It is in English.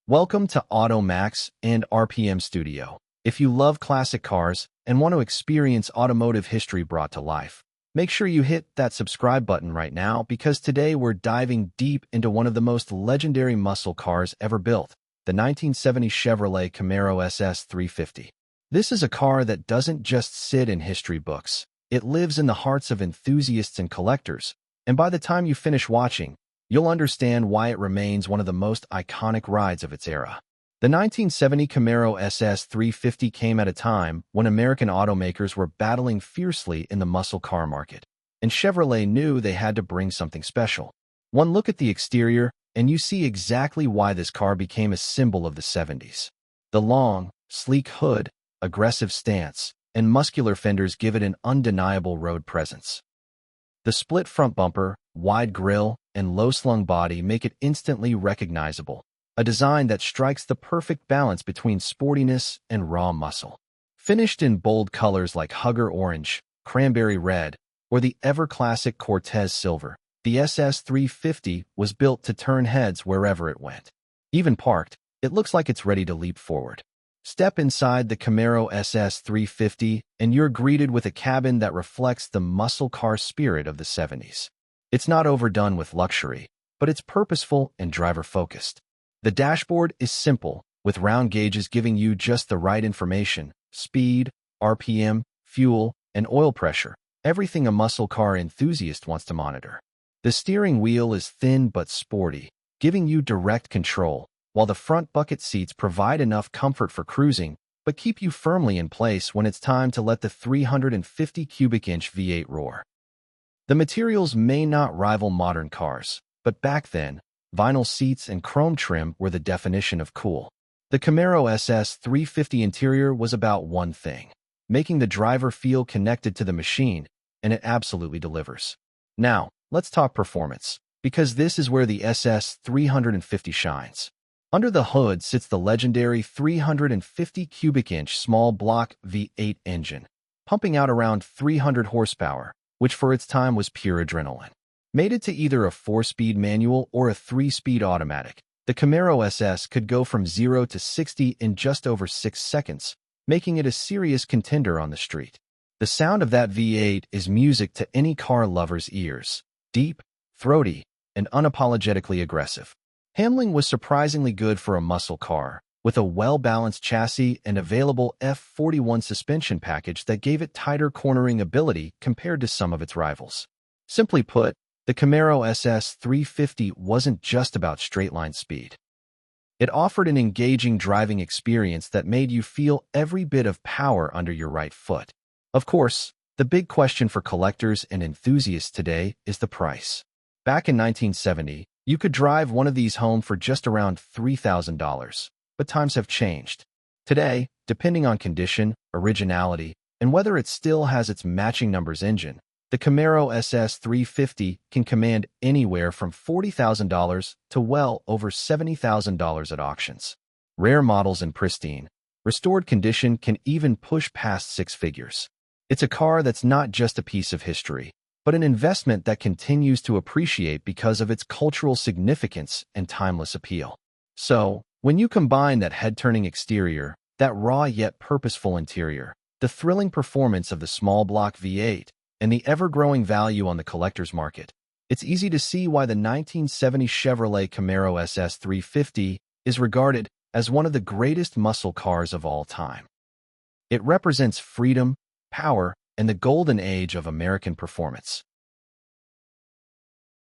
Welcome to AutoMax and RPM Studio. If you love classic cars and want to experience automotive history brought to life, make sure you hit that subscribe button right now because today we're diving deep into one of the most legendary muscle cars ever built, the 1970 Chevrolet Camaro SS 350. This is a car that doesn't just sit in history books. It lives in the hearts of enthusiasts and collectors, and by the time you finish watching, you'll understand why it remains one of the most iconic rides of its era. The 1970 Camaro SS 350 came at a time when American automakers were battling fiercely in the muscle car market, and Chevrolet knew they had to bring something special. One look at the exterior, and you see exactly why this car became a symbol of the 70s. The long, sleek hood, aggressive stance, and muscular fenders give it an undeniable road presence. The split front bumper, wide grille, and low-slung body make it instantly recognizable, a design that strikes the perfect balance between sportiness and raw muscle. Finished in bold colors like Hugger Orange, Cranberry Red, or the ever-classic Cortez Silver, the SS 350 was built to turn heads wherever it went. Even parked, it looks like it's ready to leap forward. Step inside the Camaro SS 350 and you're greeted with a cabin that reflects the muscle car spirit of the 70s. It's not overdone with luxury, but it's purposeful and driver-focused. The dashboard is simple, with round gauges giving you just the right information: speed, RPM, fuel, and oil pressure, everything a muscle car enthusiast wants to monitor. The steering wheel is thin but sporty, giving you direct control, while the front bucket seats provide enough comfort for cruising, but keep you firmly in place when it's time to let the 350 cubic inch V8 roar. The materials may not rival modern cars, but back then, vinyl seats and chrome trim were the definition of cool. The Camaro SS 350 interior was about one thing: making the driver feel connected to the machine, and it absolutely delivers. Now, let's talk performance, because this is where the SS 350 shines. Under the hood sits the legendary 350 cubic inch small block V8 engine, pumping out around 300 horsepower, which for its time was pure adrenaline. Mated to either a 4-speed manual or a 3-speed automatic, the Camaro SS could go from 0 to 60 in just over 6 seconds, making it a serious contender on the street. The sound of that V8 is music to any car lover's ears: deep, throaty, and unapologetically aggressive. Handling was surprisingly good for a muscle car, with a well-balanced chassis and available F41 suspension package that gave it tighter cornering ability compared to some of its rivals. Simply put, the Camaro SS 350 wasn't just about straight-line speed. It offered an engaging driving experience that made you feel every bit of power under your right foot. Of course, the big question for collectors and enthusiasts today is the price. Back in 1970, you could drive one of these home for just around $3,000, but times have changed. Today, depending on condition, originality, and whether it still has its matching numbers engine, the Camaro SS 350 can command anywhere from $40,000 to well over $70,000 at auctions. Rare models in pristine, restored condition can even push past 6 figures. It's a car that's not just a piece of history, but an investment that continues to appreciate because of its cultural significance and timeless appeal. So, when you combine that head-turning exterior, that raw yet purposeful interior, the thrilling performance of the small block V8, and the ever-growing value on the collector's market, it's easy to see why the 1970 Chevrolet Camaro SS 350 is regarded as one of the greatest muscle cars of all time. It represents freedom, power, and the golden age of American performance.